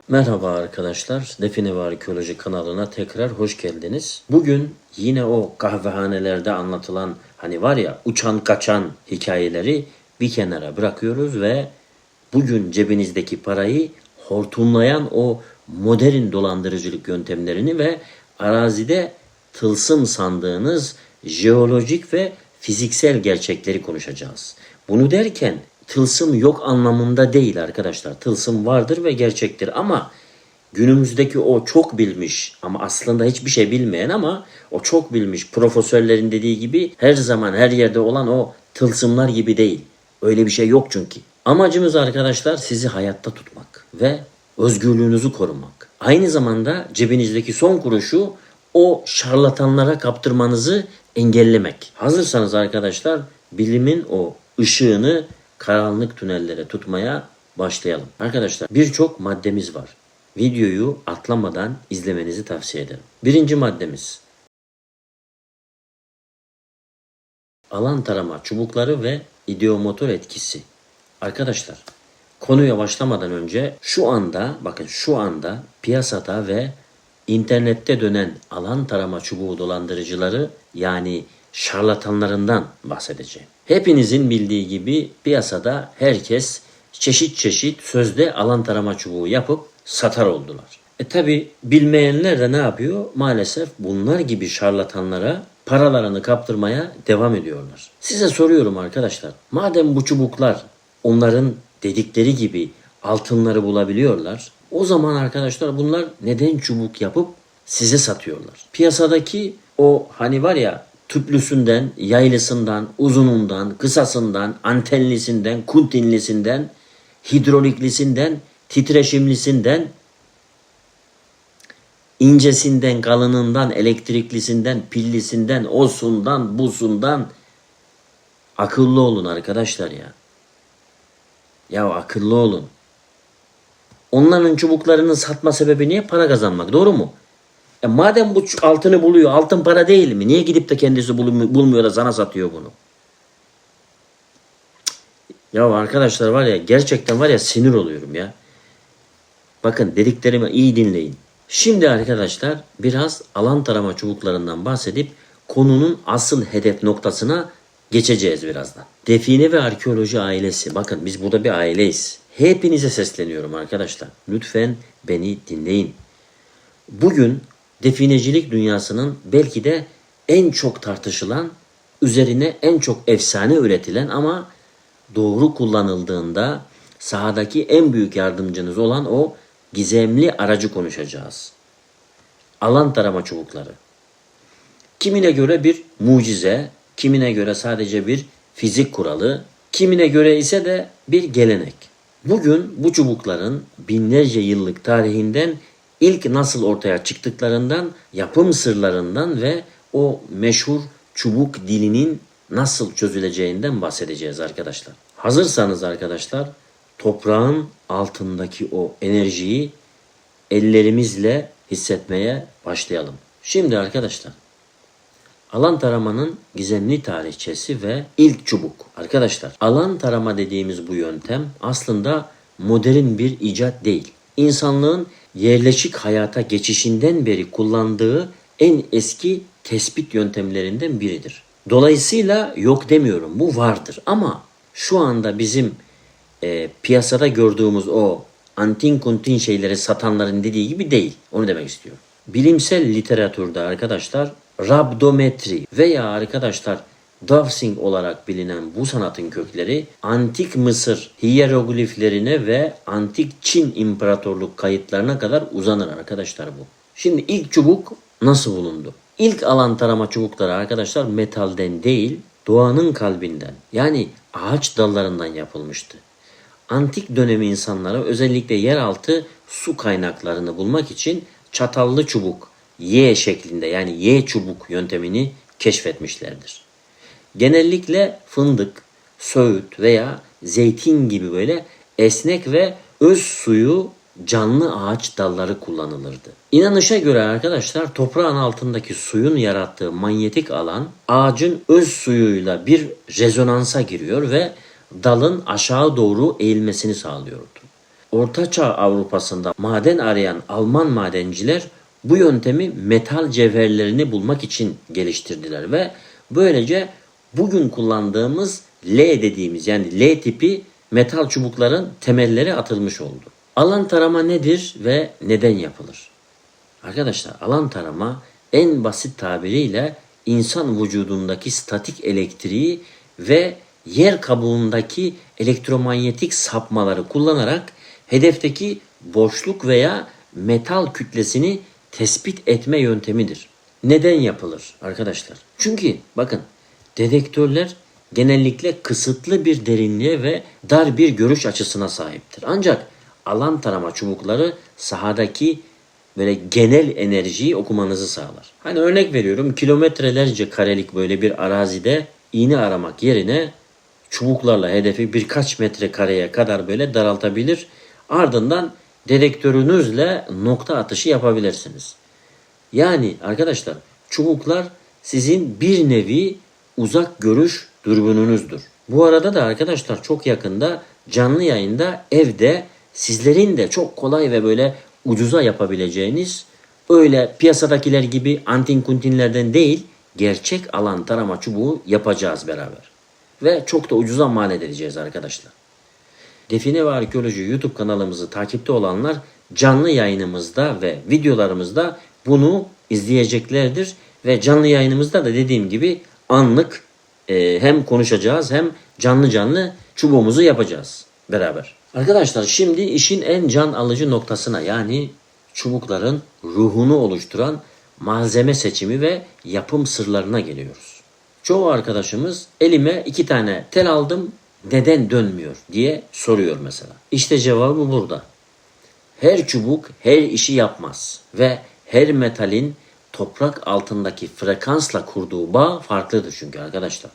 Merhaba arkadaşlar, Define ve Arkeoloji kanalına tekrar hoş geldiniz. Bugün yine o kahvehanelerde anlatılan hani var ya uçan kaçan hikayeleri bir kenara bırakıyoruz ve bugün cebinizdeki parayı hortumlayan o modern dolandırıcılık yöntemlerini ve arazide tılsım sandığınız jeolojik ve fiziksel gerçekleri konuşacağız. Bunu derken tılsım yok anlamında değil arkadaşlar. Tılsım vardır ve gerçektir ama günümüzdeki o çok bilmiş ama aslında hiçbir şey bilmeyen ama o çok bilmiş profesörlerin dediği gibi her zaman her yerde olan o tılsımlar gibi değil. Öyle bir şey yok çünkü. Amacımız arkadaşlar sizi hayatta tutmak ve özgürlüğünüzü korumak. Aynı zamanda cebinizdeki son kuruşu o şarlatanlara kaptırmanızı engellemek. Hazırsanız arkadaşlar bilimin o ışığını karanlık tünellere tutmaya başlayalım. Arkadaşlar birçok maddemiz var. Videoyu atlamadan izlemenizi tavsiye ederim. Birinci maddemiz alan tarama çubukları ve ideomotor etkisi. Arkadaşlar konuya başlamadan önce şu anda piyasada ve internette dönen alan tarama çubuğu dolandırıcıları yani şarlatanlarından bahsedeceğim. Hepinizin bildiği gibi piyasada herkes çeşit çeşit sözde alan tarama çubuğu yapıp satar oldular. Tabi bilmeyenler de ne yapıyor? Maalesef bunlar gibi şarlatanlara paralarını kaptırmaya devam ediyorlar. Size soruyorum arkadaşlar. Madem bu çubuklar onların dedikleri gibi altınları bulabiliyorlar. O zaman arkadaşlar bunlar neden çubuk yapıp size satıyorlar? Piyasadaki o hani var ya tüplüsünden, yaylısından, uzunundan, kısasından, antenlisinden, kuntinlisinden, hidroliklisinden, titreşimlisinden, incesinden, kalınından, elektriklisinden, pillisinden, osundan, busundan akıllı olun arkadaşlar ya. Ya akıllı olun. Onların çubuklarını satma sebebi niye? Para kazanmak. Doğru mu? Madem bu altını buluyor, altın para değil mi? Niye gidip de kendisi bulmuyor da sana satıyor bunu? Ya arkadaşlar var ya gerçekten var ya sinir oluyorum ya. Bakın dediklerimi iyi dinleyin. Şimdi arkadaşlar biraz alan tarama çubuklarından bahsedip konunun asıl hedef noktasına geçeceğiz birazdan. Define ve arkeoloji ailesi. Bakın biz burada bir aileyiz. Hepinize sesleniyorum arkadaşlar. Lütfen beni dinleyin. Bugün definecilik dünyasının belki de en çok tartışılan, üzerine en çok efsane üretilen ama doğru kullanıldığında sahadaki en büyük yardımcınız olan o gizemli aracı konuşacağız. Alan tarama çubukları. Kimine göre bir mucize, kimine göre sadece bir fizik kuralı, kimine göre ise de bir gelenek. Bugün bu çubukların binlerce yıllık tarihinden ilk nasıl ortaya çıktıklarından, yapım sırlarından ve o meşhur çubuk dilinin nasıl çözüleceğinden bahsedeceğiz arkadaşlar. Hazırsanız arkadaşlar toprağın altındaki o enerjiyi ellerimizle hissetmeye başlayalım. Şimdi arkadaşlar alan taramanın gizemli tarihçesi ve ilk çubuk. Arkadaşlar alan tarama dediğimiz bu yöntem aslında modern bir icat değil. İnsanlığın yerleşik hayata geçişinden beri kullandığı en eski tespit yöntemlerinden biridir. Dolayısıyla yok demiyorum, bu vardır ama şu anda bizim piyasada gördüğümüz o antin kuntin şeyleri satanların dediği gibi değil. Onu demek istiyorum. Bilimsel literatürde arkadaşlar rabdometri veya arkadaşlar dowsing olarak bilinen bu sanatın kökleri antik Mısır hiyerogliflerine ve antik Çin imparatorluk kayıtlarına kadar uzanır arkadaşlar bu. Şimdi ilk çubuk nasıl bulundu? İlk alan tarama çubukları arkadaşlar metalden değil doğanın kalbinden yani ağaç dallarından yapılmıştı. Antik dönemi insanları özellikle yeraltı su kaynaklarını bulmak için çatallı çubuk Y şeklinde yani Y çubuk yöntemini keşfetmişlerdir. Genellikle fındık, söğüt veya zeytin gibi böyle esnek ve öz suyu canlı ağaç dalları kullanılırdı. İnanışa göre arkadaşlar toprağın altındaki suyun yarattığı manyetik alan ağacın öz suyuyla bir rezonansa giriyor ve dalın aşağı doğru eğilmesini sağlıyordu. Ortaçağ Avrupa'sında maden arayan Alman madenciler bu yöntemi metal cevherlerini bulmak için geliştirdiler ve böylece bugün kullandığımız L dediğimiz yani L tipi metal çubukların temelleri atılmış oldu. Alan tarama nedir ve neden yapılır? Arkadaşlar alan tarama en basit tabiriyle insan vücudundaki statik elektriği ve yer kabuğundaki elektromanyetik sapmaları kullanarak hedefteki boşluk veya metal kütlesini tespit etme yöntemidir. Neden yapılır arkadaşlar? Çünkü bakın dedektörler genellikle kısıtlı bir derinliğe ve dar bir görüş açısına sahiptir. Ancak alan tarama çubukları sahadaki böyle genel enerjiyi okumanızı sağlar. Hani örnek veriyorum kilometrelerce karelik böyle bir arazide iğne aramak yerine çubuklarla hedefi birkaç metre kareye kadar böyle daraltabilir. Ardından dedektörünüzle nokta atışı yapabilirsiniz. Yani arkadaşlar çubuklar sizin bir nevi uzak görüş dürbününüzdür. Bu arada da arkadaşlar çok yakında canlı yayında evde sizlerin de çok kolay ve böyle ucuza yapabileceğiniz öyle piyasadakiler gibi antin kuntinlerden değil gerçek alan tarama çubuğu yapacağız beraber. Ve çok da ucuza mal edeceğiz arkadaşlar. Define ve Arkeoloji YouTube kanalımızı takipte olanlar canlı yayınımızda ve videolarımızda bunu izleyeceklerdir. Ve canlı yayınımızda da dediğim gibi anlık hem konuşacağız hem canlı çubuğumuzu yapacağız beraber. Arkadaşlar şimdi işin en can alıcı noktasına yani çubukların ruhunu oluşturan malzeme seçimi ve yapım sırlarına geliyoruz. Çoğu arkadaşımız elime 2 tane tel aldım neden dönmüyor diye soruyor mesela. İşte cevabı burada. Her çubuk her işi yapmaz ve her metalin toprak altındaki frekansla kurduğu bağ farklıdır çünkü arkadaşlar.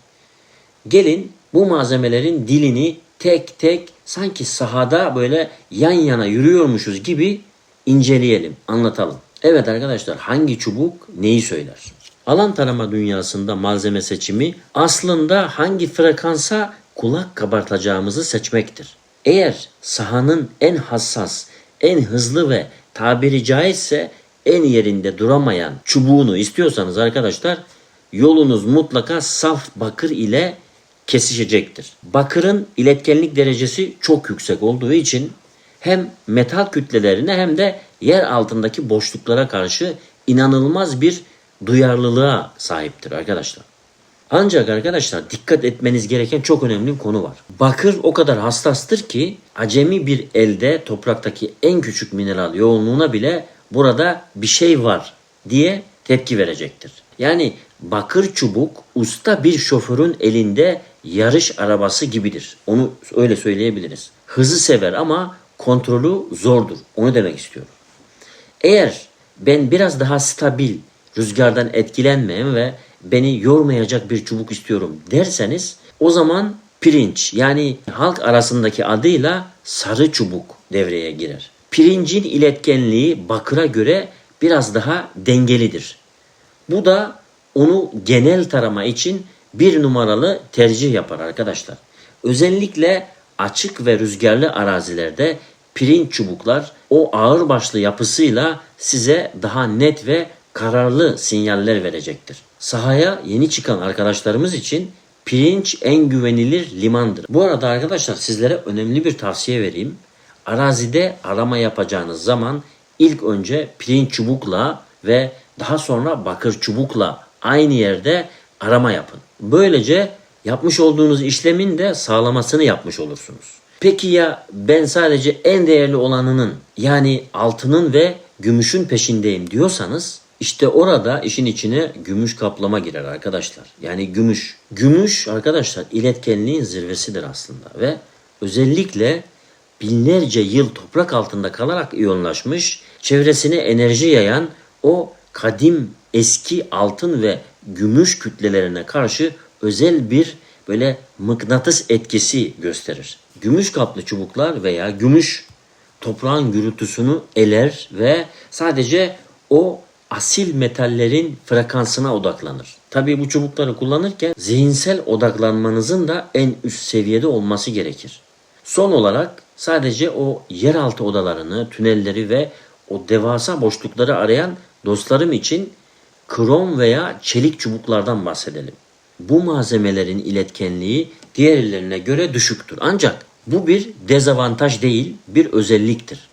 Gelin bu malzemelerin dilini tek tek sanki sahada böyle yan yana yürüyormuşuz gibi inceleyelim, anlatalım. Evet arkadaşlar hangi çubuk neyi söyler? Alan tarama dünyasında malzeme seçimi aslında hangi frekansa kulak kabartacağımızı seçmektir. Eğer sahanın en hassas, en hızlı ve tabiri caizse en yerinde duramayan çubuğunu istiyorsanız arkadaşlar yolunuz mutlaka saf bakır ile kesişecektir. Bakırın iletkenlik derecesi çok yüksek olduğu için hem metal kütlelerine hem de yer altındaki boşluklara karşı inanılmaz bir duyarlılığa sahiptir arkadaşlar. Ancak arkadaşlar dikkat etmeniz gereken çok önemli bir konu var. Bakır o kadar hassastır ki acemi bir elde topraktaki en küçük mineral yoğunluğuna bile burada bir şey var diye tepki verecektir. Yani bakır çubuk usta bir şoförün elinde yarış arabası gibidir. Onu öyle söyleyebiliriz. Hızı sever ama kontrolü zordur. Onu demek istiyorum. Eğer ben biraz daha stabil, rüzgardan etkilenmeyen ve beni yormayacak bir çubuk istiyorum derseniz o zaman pirinç yani halk arasındaki adıyla sarı çubuk devreye girer. Pirincin iletkenliği bakıra göre biraz daha dengelidir. Bu da onu genel tarama için bir numaralı tercih yapar arkadaşlar. Özellikle açık ve rüzgarlı arazilerde pirinç çubuklar o ağırbaşlı yapısıyla size daha net ve kararlı sinyaller verecektir. Sahaya yeni çıkan arkadaşlarımız için pirinç en güvenilir limandır. Bu arada arkadaşlar sizlere önemli bir tavsiye vereyim. Arazide arama yapacağınız zaman ilk önce pirinç çubukla ve daha sonra bakır çubukla aynı yerde arama yapın. Böylece yapmış olduğunuz işlemin de sağlamasını yapmış olursunuz. Peki ya ben sadece en değerli olanının yani altının ve gümüşün peşindeyim diyorsanız işte orada işin içine gümüş kaplama girer arkadaşlar. Yani gümüş. Gümüş arkadaşlar iletkenliğin zirvesidir aslında ve özellikle binlerce yıl toprak altında kalarak iyonlaşmış, çevresine enerji yayan o kadim eski altın ve gümüş kütlelerine karşı özel bir böyle mıknatıs etkisi gösterir. Gümüş kaplı çubuklar veya gümüş toprağın gürültüsünü eler ve sadece o asil metallerin frekansına odaklanır. Tabii bu çubukları kullanırken zihinsel odaklanmanızın da en üst seviyede olması gerekir. Son olarak sadece o yeraltı odalarını, tünelleri ve o devasa boşlukları arayan dostlarım için krom veya çelik çubuklardan bahsedelim. Bu malzemelerin iletkenliği diğerlerine göre düşüktür. Ancak bu bir dezavantaj değil, bir özelliktir.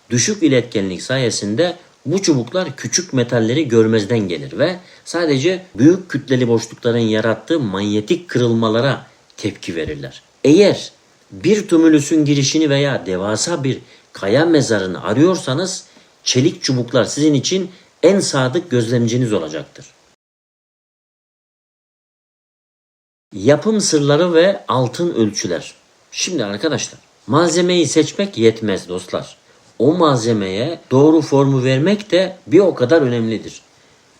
Düşük iletkenlik sayesinde bu çubuklar küçük metalleri görmezden gelir ve sadece büyük kütleli boşlukların yarattığı manyetik kırılmalara tepki verirler. Eğer bir tumulüsün girişini veya devasa bir kaya mezarını arıyorsanız çelik çubuklar sizin için en sadık gözlemciniz olacaktır. Yapım sırları ve altın ölçüler. Şimdi arkadaşlar, malzemeyi seçmek yetmez dostlar. O malzemeye doğru formu vermek de bir o kadar önemlidir.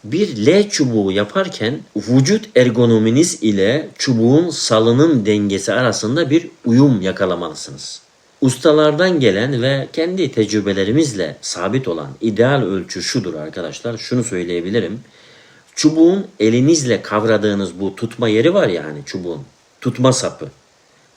Bir L çubuğu yaparken vücut ergonominiz ile çubuğun salının dengesi arasında bir uyum yakalamalısınız. Ustalardan gelen ve kendi tecrübelerimizle sabit olan ideal ölçü şudur arkadaşlar. Şunu söyleyebilirim. Çubuğun elinizle kavradığınız bu tutma yeri var ya, hani çubuğun tutma sapı,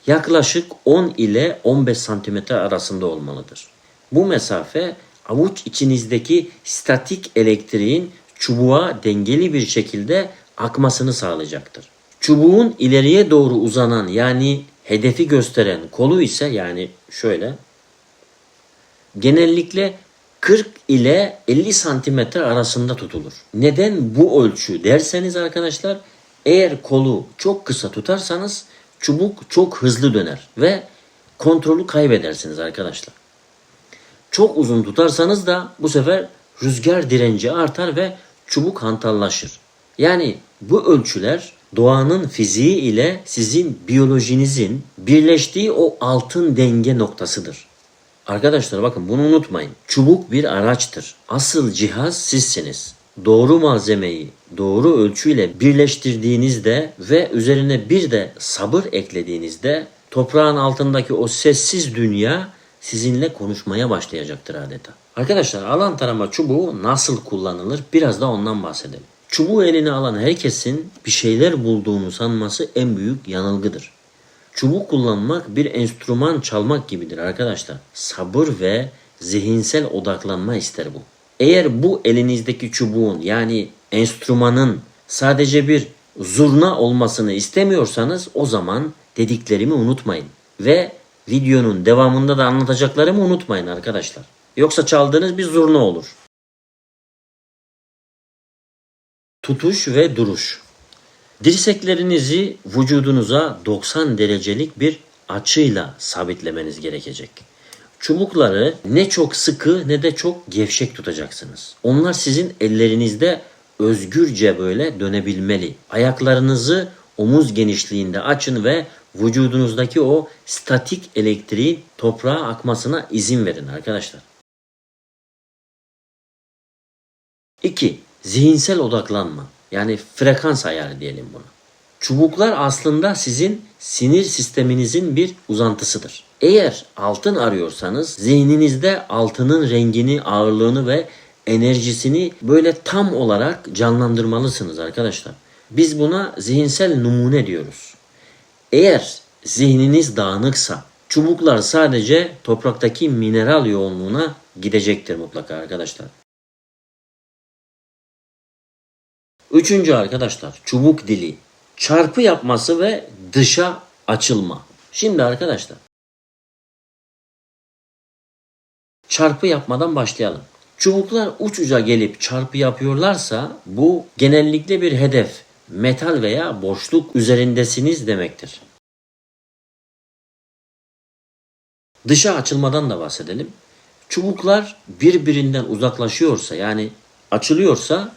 yaklaşık 10 ile 15 santimetre arasında olmalıdır. Bu mesafe avuç içinizdeki statik elektriğin çubuğa dengeli bir şekilde akmasını sağlayacaktır. Çubuğun ileriye doğru uzanan, yani hedefi gösteren kolu ise, yani şöyle, genellikle 40 ile 50 santimetre arasında tutulur. Neden bu ölçü derseniz arkadaşlar, eğer kolu çok kısa tutarsanız çubuk çok hızlı döner ve kontrolü kaybedersiniz arkadaşlar. Çok uzun tutarsanız da bu sefer rüzgar direnci artar ve çubuk hantallaşır. Yani bu ölçüler doğanın fiziği ile sizin biyolojinizin birleştiği o altın denge noktasıdır. Arkadaşlar bakın, bunu unutmayın. Çubuk bir araçtır. Asıl cihaz sizsiniz. Doğru malzemeyi doğru ölçüyle birleştirdiğinizde ve üzerine bir de sabır eklediğinizde toprağın altındaki o sessiz dünya sizinle konuşmaya başlayacaktır adeta. Arkadaşlar, alan tarama çubuğu nasıl kullanılır, biraz da ondan bahsedelim. Çubuğu eline alan herkesin bir şeyler bulduğunu sanması en büyük yanılgıdır. Çubuk kullanmak bir enstrüman çalmak gibidir arkadaşlar. Sabır ve zihinsel odaklanma ister bu. Eğer bu elinizdeki çubuğun, yani enstrümanın sadece bir zurna olmasını istemiyorsanız, o zaman dediklerimi unutmayın. Ve videonun devamında da anlatacaklarımı unutmayın arkadaşlar. Yoksa çaldığınız bir zurna olur. Tutuş ve duruş. Dirseklerinizi vücudunuza 90 derecelik bir açıyla sabitlemeniz gerekecek. Çubukları ne çok sıkı ne de çok gevşek tutacaksınız. Onlar sizin ellerinizde özgürce böyle dönebilmeli. Ayaklarınızı omuz genişliğinde açın ve vücudunuzdaki o statik elektriğin toprağa akmasına izin verin arkadaşlar. 2. Zihinsel odaklanma. Yani frekans ayarı diyelim buna. Çubuklar aslında sizin sinir sisteminizin bir uzantısıdır. Eğer altın arıyorsanız zihninizde altının rengini, ağırlığını ve enerjisini böyle tam olarak canlandırmalısınız arkadaşlar. Biz buna zihinsel numune diyoruz. Eğer zihniniz dağınıksa çubuklar sadece topraktaki mineral yoğunluğuna gidecektir mutlaka arkadaşlar. Üçüncü arkadaşlar, çubuk dili. Çarpı yapması ve dışa açılma. Şimdi arkadaşlar, çarpı yapmadan başlayalım. Çubuklar uç uca gelip çarpı yapıyorlarsa bu genellikle bir hedef, metal veya boşluk üzerindesiniz demektir. Dışa açılmadan da bahsedelim. Çubuklar birbirinden uzaklaşıyorsa, yani açılıyorsa,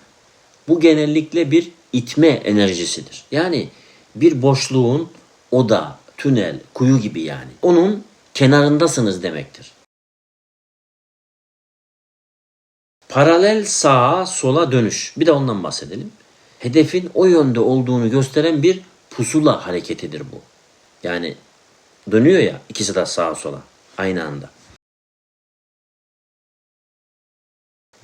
bu genellikle bir itme enerjisidir. Yani bir boşluğun oda, tünel, kuyu gibi yani. Onun kenarındasınız demektir. Paralel sağa sola dönüş. Bir de ondan bahsedelim. Hedefin o yönde olduğunu gösteren bir pusula hareketidir bu. Yani dönüyor ya, ikisi de sağa sola aynı anda.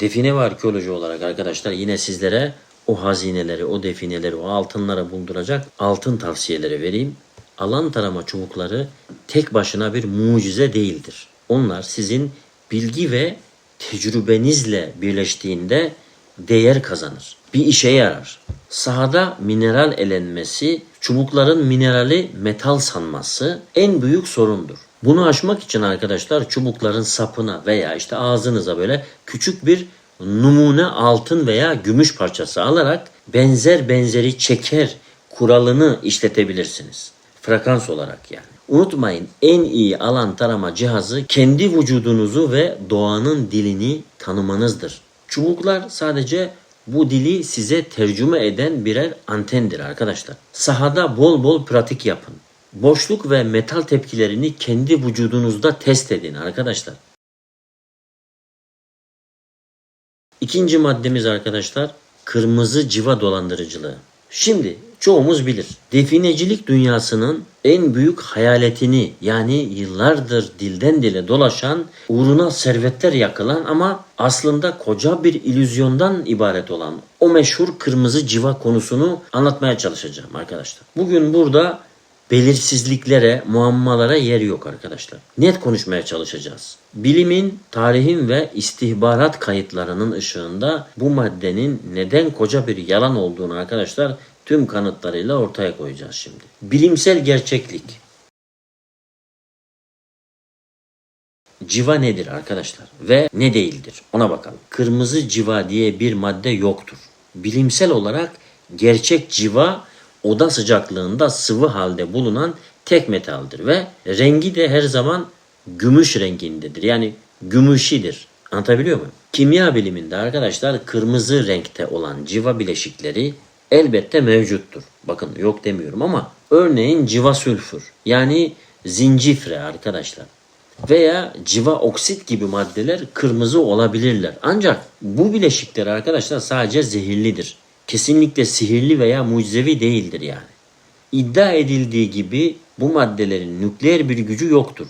Define ve arkeoloji olarak arkadaşlar yine sizlere o hazineleri, o defineleri, o altınları bulduracak altın tavsiyeleri vereyim. alan tarama çubukları tek başına bir mucize değildir. Onlar sizin bilgi ve tecrübenizle birleştiğinde değer kazanır. Bir işe yarar. Sahada mineral elenmesi, çubukların minerali metal sanması en büyük sorundur. Bunu aşmak için arkadaşlar çubukların sapına veya işte ağzınıza böyle küçük bir numune altın veya gümüş parçası alarak benzer benzeri çeker kuralını işletebilirsiniz. Frekans olarak yani. Unutmayın, en iyi alan tarama cihazı kendi vücudunuzu ve doğanın dilini tanımanızdır. Çubuklar sadece bu dili size tercüme eden birer antendir arkadaşlar. Sahada bol bol pratik yapın. Boşluk ve metal tepkilerini kendi vücudunuzda test edin arkadaşlar. İkinci maddemiz arkadaşlar kırmızı civa dolandırıcılığı. Şimdi çoğumuz bilir. Definecilik dünyasının en büyük hayaletini, yani yıllardır dilden dile dolaşan, uğruna servetler yakılan ama aslında koca bir illüzyondan ibaret olan o meşhur kırmızı civa konusunu anlatmaya çalışacağım arkadaşlar. Bugün burada belirsizliklere, muammalara yer yok arkadaşlar. Net konuşmaya çalışacağız. Bilimin, tarihin ve istihbarat kayıtlarının ışığında bu maddenin neden koca bir yalan olduğunu arkadaşlar tüm kanıtlarıyla ortaya koyacağız şimdi. Bilimsel gerçeklik. Civa nedir arkadaşlar ve ne değildir? Ona bakalım. Kırmızı civa diye bir madde yoktur. Bilimsel olarak gerçek civa oda sıcaklığında sıvı halde bulunan tek metaldir ve rengi de her zaman gümüş rengindedir. Yani gümüşidir. Anlatabiliyor muyum? Kimya biliminde arkadaşlar kırmızı renkte olan civa bileşikleri elbette mevcuttur. Bakın yok demiyorum ama örneğin civa sülfür yani zincifre arkadaşlar veya civa oksit gibi maddeler kırmızı olabilirler. Ancak bu bileşikler arkadaşlar sadece zehirlidir. Kesinlikle sihirli veya mucizevi değildir yani. İddia edildiği gibi bu maddelerin nükleer bir gücü yoktur.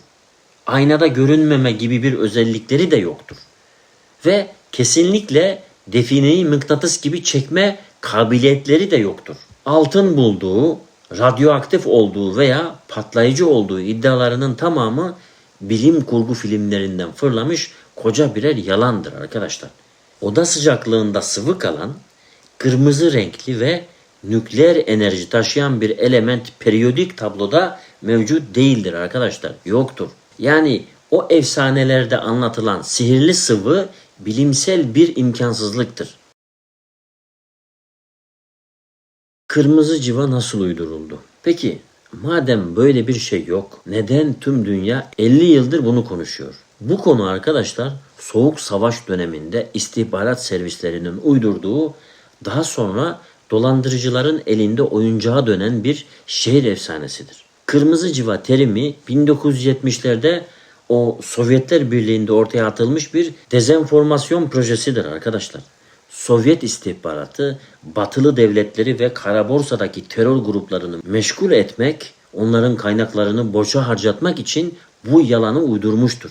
Aynada görünmeme gibi bir özellikleri de yoktur. Ve kesinlikle defineyi mıknatıs gibi çekme kabiliyetleri de yoktur. Altın bulduğu, radyoaktif olduğu veya patlayıcı olduğu iddialarının tamamı bilim kurgu filmlerinden fırlamış koca birer yalandır arkadaşlar. Oda sıcaklığında sıvı kalan, kırmızı renkli ve nükleer enerji taşıyan bir element periyodik tabloda mevcut değildir arkadaşlar. Yoktur. Yani o efsanelerde anlatılan sihirli sıvı bilimsel bir imkansızlıktır. Kırmızı civa nasıl uyduruldu? Peki madem böyle bir şey yok, neden tüm dünya 50 yıldır bunu konuşuyor? Bu konu arkadaşlar Soğuk Savaş döneminde istihbarat servislerinin uydurduğu, daha sonra dolandırıcıların elinde oyuncağa dönen bir şehir efsanesidir. Kırmızı civa terimi 1970'lerde o Sovyetler Birliği'nde ortaya atılmış bir dezenformasyon projesidir arkadaşlar. Sovyet istihbaratı batılı devletleri ve kara borsadaki terör gruplarını meşgul etmek, onların kaynaklarını boşa harcatmak için bu yalanı uydurmuştur.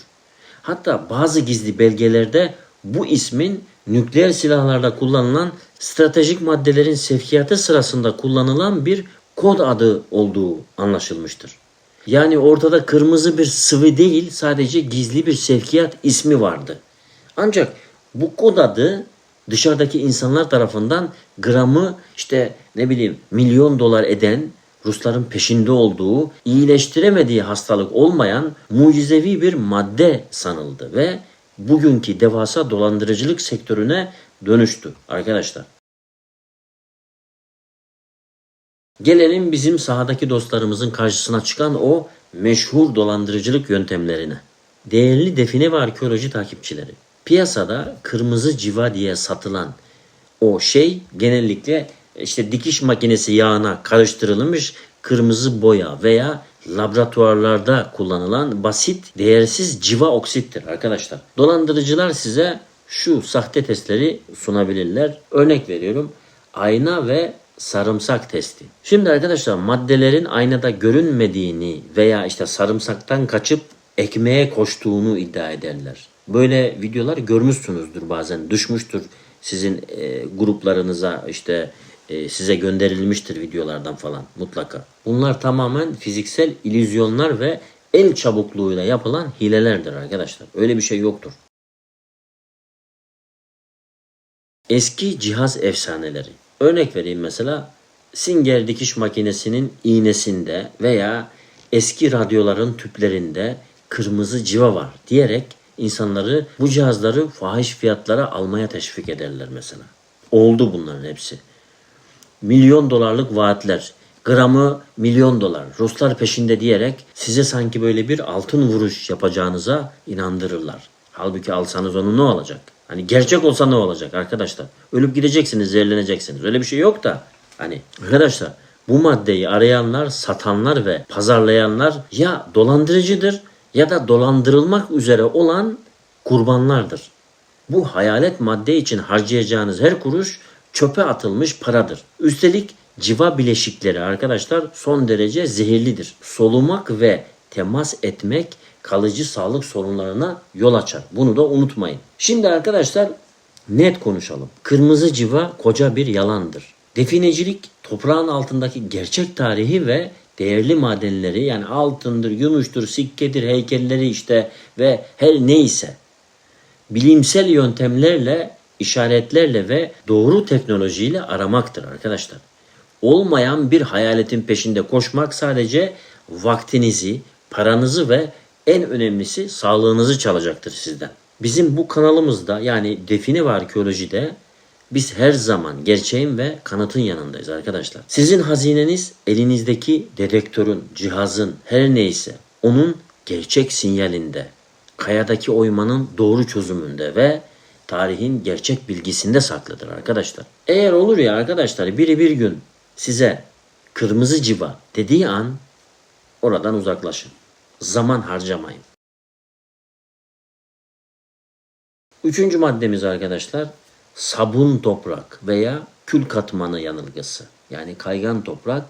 Hatta bazı gizli belgelerde bu ismin nükleer silahlarda kullanılan stratejik maddelerin sevkiyatı sırasında kullanılan bir kod adı olduğu anlaşılmıştır. Yani ortada kırmızı bir sıvı değil, sadece gizli bir sevkiyat ismi vardı. Ancak bu kod adı dışarıdaki insanlar tarafından gramı milyon dolar eden, Rusların peşinde olduğu, iyileştiremediği hastalık olmayan mucizevi bir madde sanıldı ve bugünkü devasa dolandırıcılık sektörüne dönüştü arkadaşlar. Gelelim bizim sahadaki dostlarımızın karşısına çıkan o meşhur dolandırıcılık yöntemlerine. Değerli define ve arkeoloji takipçileri, piyasada kırmızı civa diye satılan o şey genellikle dikiş makinesi yağına karıştırılmış kırmızı boya veya laboratuvarlarda kullanılan basit, değersiz civa oksittir arkadaşlar. Dolandırıcılar size şu sahte testleri sunabilirler. Örnek veriyorum. Ayna ve sarımsak testi. Şimdi arkadaşlar maddelerin aynada görünmediğini veya sarımsaktan kaçıp ekmeğe koştuğunu iddia ederler. Böyle videolar görmüşsünüzdür bazen. Düşmüştür sizin gruplarınıza, size gönderilmiştir videolardan falan mutlaka. Bunlar tamamen fiziksel illüzyonlar ve el çabukluğuyla yapılan hilelerdir arkadaşlar. Öyle bir şey yoktur. Eski cihaz efsaneleri. Örnek vereyim mesela. Singer dikiş makinesinin iğnesinde veya eski radyoların tüplerinde kırmızı civa var diyerek insanları bu cihazları fahiş fiyatlara almaya teşvik ederler mesela. Oldu bunların hepsi. Milyon dolarlık vaatler, gramı milyon dolar, Ruslar peşinde diyerek size sanki böyle bir altın vuruş yapacağınıza inandırırlar. Halbuki alsanız onu ne olacak? Hani gerçek olsa ne olacak arkadaşlar? Ölüp gideceksiniz, zehirleneceksiniz. Öyle bir şey yok da. Hani arkadaşlar bu maddeyi arayanlar, satanlar ve pazarlayanlar ya dolandırıcıdır ya da dolandırılmak üzere olan kurbanlardır. Bu hayalet madde için harcayacağınız her kuruş çöpe atılmış paradır. Üstelik civa bileşikleri arkadaşlar son derece zehirlidir. Solumak ve temas etmek kalıcı sağlık sorunlarına yol açar. Bunu da unutmayın. Şimdi arkadaşlar net konuşalım. Kırmızı civa koca bir yalandır. Definecilik toprağın altındaki gerçek tarihi ve değerli madenleri yani altındır, gümüştür, sikkedir, heykelleri işte ve her neyse bilimsel yöntemlerle, işaretlerle ve doğru teknolojiyle aramaktır arkadaşlar. Olmayan bir hayaletin peşinde koşmak sadece vaktinizi, paranızı ve en önemlisi sağlığınızı çalacaktır sizden. Bizim bu kanalımızda yani Define ve Arkeoloji'de biz her zaman gerçeğin ve kanıtın yanındayız arkadaşlar. Sizin hazineniz elinizdeki dedektörün, cihazın her neyse onun gerçek sinyalinde, kayadaki oymanın doğru çözümünde ve tarihin gerçek bilgisinde saklıdır arkadaşlar. Eğer olur ya arkadaşlar biri bir gün size kırmızı civa dediği an oradan uzaklaşın. Zaman harcamayın. Üçüncü maddemiz arkadaşlar sabun toprak veya kül katmanı yanılgısı. Yani kaygan toprak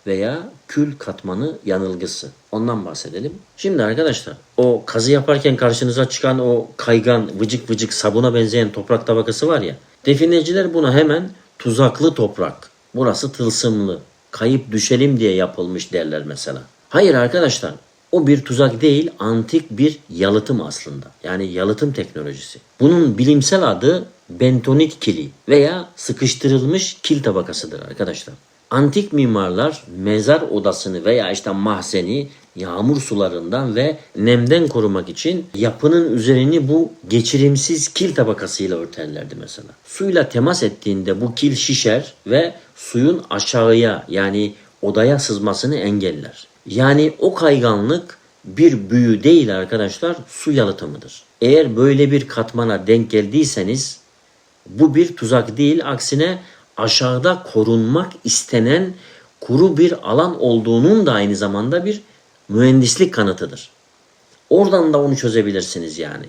veya kül katmanı yanılgısı. Ondan bahsedelim. Şimdi arkadaşlar o kazı yaparken karşınıza çıkan o kaygan vıcık vıcık sabuna benzeyen toprak tabakası var ya. Defineciler buna hemen tuzaklı toprak. Burası tılsımlı. Kayıp düşelim diye yapılmış derler mesela. Hayır arkadaşlar o bir tuzak değil antik bir yalıtım aslında. Yani yalıtım teknolojisi. Bunun bilimsel adı bentonit kili veya sıkıştırılmış kil tabakasıdır arkadaşlar. Antik mimarlar mezar odasını veya işte mahzeni yağmur sularından ve nemden korumak için yapının üzerini bu geçirimsiz kil tabakasıyla örterlerdi mesela. Suyla temas ettiğinde bu kil şişer ve suyun aşağıya yani odaya sızmasını engeller. Yani o kayganlık bir büyü değil arkadaşlar su yalıtımıdır. Eğer böyle bir katmana denk geldiyseniz bu bir tuzak değil aksine aşağıda korunmak istenen kuru bir alan olduğunun da aynı zamanda bir mühendislik kanıtıdır. Oradan da onu çözebilirsiniz yani.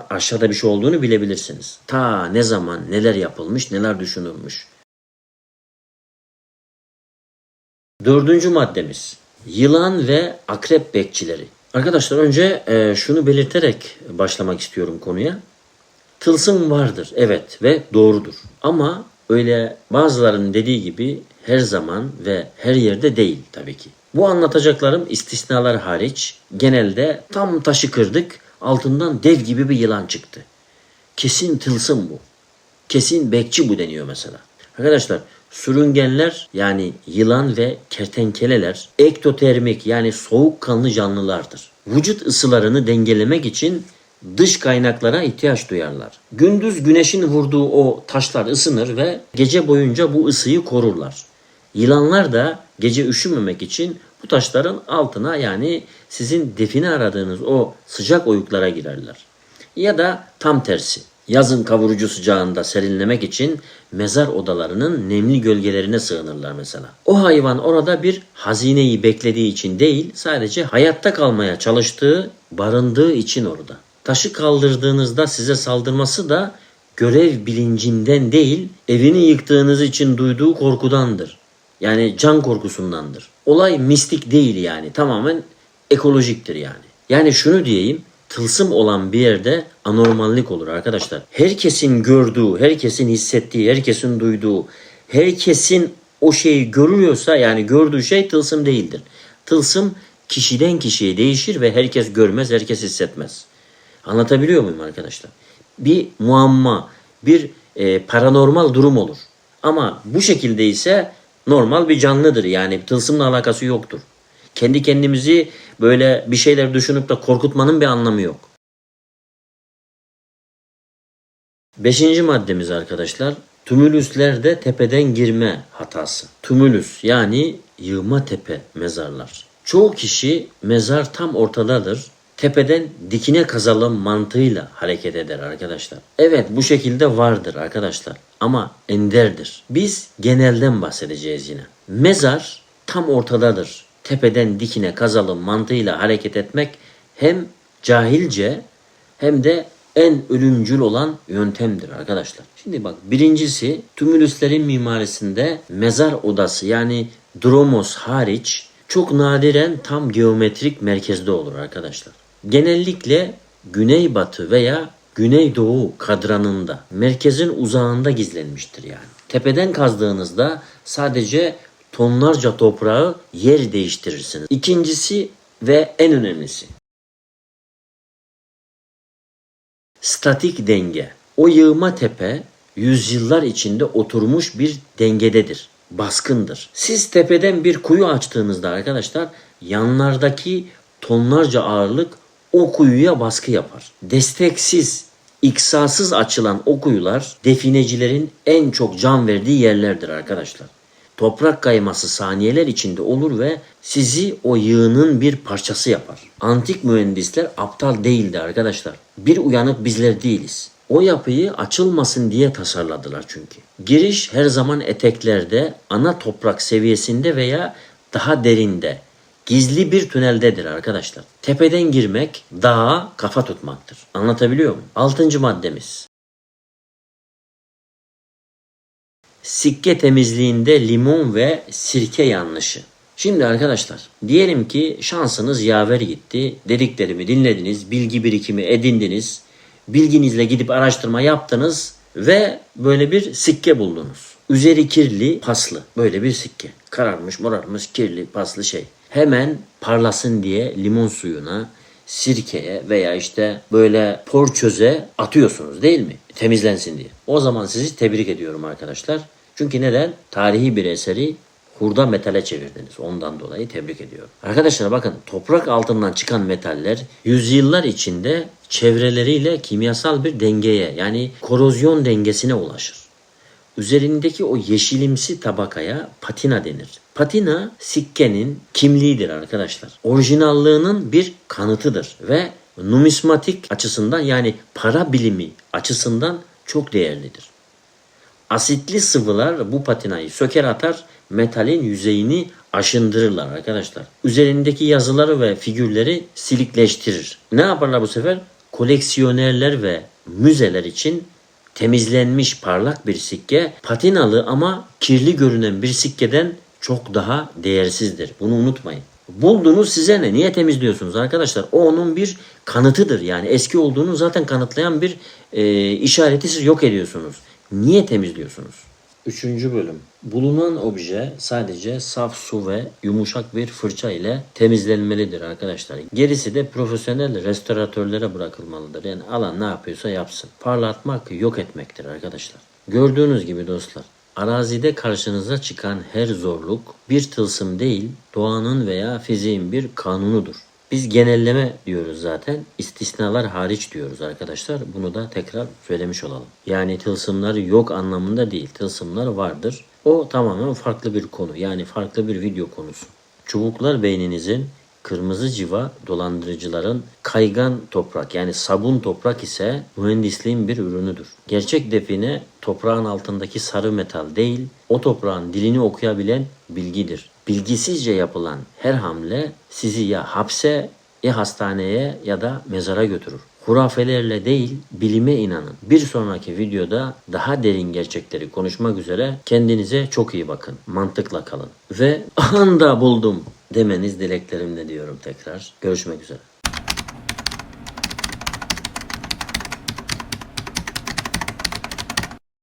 Aşağıda bir şey olduğunu bilebilirsiniz. Ta ne zaman neler yapılmış, neler düşünülmüş. Dördüncü maddemiz. Yılan ve akrep bekçileri. Arkadaşlar önce şunu belirterek başlamak istiyorum konuya. Tılsım vardır evet ve doğrudur. Ama öyle bazılarının dediği gibi her zaman ve her yerde değil tabii ki. Bu anlatacaklarım istisnalar hariç genelde tam taşı kırdık altından dev gibi bir yılan çıktı. Kesin tılsım bu. Kesin bekçi bu deniyor mesela. Arkadaşlar sürüngenler yani yılan ve kertenkeleler ektotermik yani soğukkanlı canlılardır. Vücut ısılarını dengelemek için dış kaynaklara ihtiyaç duyarlar. Gündüz güneşin vurduğu o taşlar ısınır ve gece boyunca bu ısıyı korurlar. Yılanlar da gece üşümemek için bu taşların altına yani sizin define aradığınız o sıcak oyuklara girerler. Ya da tam tersi. Yazın kavurucu sıcağında serinlemek için mezar odalarının nemli gölgelerine sığınırlar mesela. O hayvan orada bir hazineyi beklediği için değil, sadece hayatta kalmaya çalıştığı, barındığı için orada. Taşı kaldırdığınızda size saldırması da görev bilincinden değil, evini yıktığınız için duyduğu korkudandır. Yani can korkusundandır. Olay mistik değil yani, tamamen ekolojiktir yani. Yani şunu diyeyim, tılsım olan bir yerde anormallik olur arkadaşlar. Herkesin gördüğü, herkesin hissettiği, herkesin duyduğu, herkesin o şeyi görüyorsa, yani gördüğü şey tılsım değildir. Tılsım kişiden kişiye değişir ve herkes görmez, herkes hissetmez. Anlatabiliyor muyum arkadaşlar? Bir muamma, bir paranormal durum olur. Ama bu şekilde ise normal bir canlıdır. Yani tılsımla alakası yoktur. Kendi kendimizi böyle bir şeyler düşünüp de korkutmanın bir anlamı yok. Beşinci maddemiz arkadaşlar, tümülüslerde tepeden girme hatası. Tümülüs yani yığma tepe mezarlar. Çoğu kişi mezar tam ortadadır, tepeden dikine kazalım mantığıyla hareket eder arkadaşlar. Evet, bu şekilde vardır arkadaşlar ama enderdir. Biz genelden bahsedeceğiz yine. Mezar tam ortadadır, tepeden dikine kazalım mantığıyla hareket etmek hem cahilce hem de en ölümcül olan yöntemdir arkadaşlar. Şimdi bak, birincisi, tümülüslerin mimarisinde mezar odası yani dromos hariç çok nadiren tam geometrik merkezde olur arkadaşlar. Genellikle güneybatı veya güneydoğu kadranında, merkezin uzağında gizlenmiştir yani. Tepeden kazdığınızda sadece tonlarca toprağı yer değiştirirsiniz. İkincisi ve en önemlisi, statik denge. O yığma tepe yüzyıllar içinde oturmuş bir dengededir. Baskındır. Siz tepeden bir kuyu açtığınızda arkadaşlar, yanlardaki tonlarca ağırlık o kuyuya baskı yapar. Desteksiz, iksasız açılan o kuyular definecilerin en çok can verdiği yerlerdir arkadaşlar. Toprak kayması saniyeler içinde olur ve sizi o yığının bir parçası yapar. Antik mühendisler aptal değildi arkadaşlar. Bir uyanık bizler değiliz. O yapıyı açılmasın diye tasarladılar çünkü. Giriş her zaman eteklerde, ana toprak seviyesinde veya daha derinde, gizli bir tüneldedir arkadaşlar. Tepeden girmek dağa kafa tutmaktır. Anlatabiliyor muyum? 6. maddemiz. Sikke temizliğinde limon ve sirke yanlışı. Şimdi arkadaşlar, diyelim ki şansınız yaver gitti. Dediklerimi dinlediniz, bilgi birikimi edindiniz. Bilginizle gidip araştırma yaptınız ve böyle bir sikke buldunuz. Üzeri kirli, paslı böyle bir sikke. Kararmış, morarmış, kirli, paslı şey. Hemen parlasın diye limon suyuna, sirkeye veya işte böyle porçöze atıyorsunuz değil mi? Temizlensin diye. O zaman sizi tebrik ediyorum arkadaşlar. Çünkü neden? Tarihi bir eseri hurda metale çevirdiniz. Ondan dolayı tebrik ediyorum. Arkadaşlar bakın, toprak altından çıkan metaller yüzyıllar içinde çevreleriyle kimyasal bir dengeye, yani korozyon dengesine ulaşır. Üzerindeki o yeşilimsi tabakaya patina denir. Patina sikkenin kimliğidir arkadaşlar. Orijinallığının bir kanıtıdır ve numismatik açısından, yani para bilimi açısından çok değerlidir. Asitli sıvılar bu patinayı söker atar, metalin yüzeyini aşındırırlar arkadaşlar. Üzerindeki yazıları ve figürleri silikleştirir. Ne yaparlar bu sefer? Koleksiyonerler ve müzeler için temizlenmiş parlak bir sikke, patinalı ama kirli görünen bir sikkeden çok daha değersizdir. Bunu unutmayın. Buldunuz, size ne? Niye temizliyorsunuz arkadaşlar? O onun bir kanıtıdır. Yani eski olduğunu zaten kanıtlayan bir işareti siz yok ediyorsunuz. Niye temizliyorsunuz? 3. bölüm. Bulunan obje sadece saf su ve yumuşak bir fırça ile temizlenmelidir arkadaşlar. Gerisi de profesyonel restoratörlere bırakılmalıdır. Yani alan ne yapıyorsa yapsın. Parlatmak yok etmektir arkadaşlar. Gördüğünüz gibi dostlar, arazide karşınıza çıkan her zorluk bir tılsım değil, doğanın veya fiziğin bir kanunudur. Biz genelleme diyoruz zaten. İstisnalar hariç diyoruz arkadaşlar. Bunu da tekrar söylemiş olalım. Yani tılsımlar yok anlamında değil. Tılsımlar vardır. O tamamen farklı bir konu. Yani farklı bir video konusu. Çubuklar beyninizin, kırmızı civa dolandırıcıların kaygan toprak yani sabun toprak ise mühendisliğin bir ürünüdür. Gerçek define toprağın altındaki sarı metal değil, o toprağın dilini okuyabilen bilgidir. Bilgisizce yapılan her hamle sizi ya hapse, ya hastaneye ya da mezara götürür. Hurafelerle değil, bilime inanın. Bir sonraki videoda daha derin gerçekleri konuşmak üzere kendinize çok iyi bakın. Mantıkla kalın. Ve anda buldum demeniz dileklerimle diyorum tekrar. Görüşmek üzere.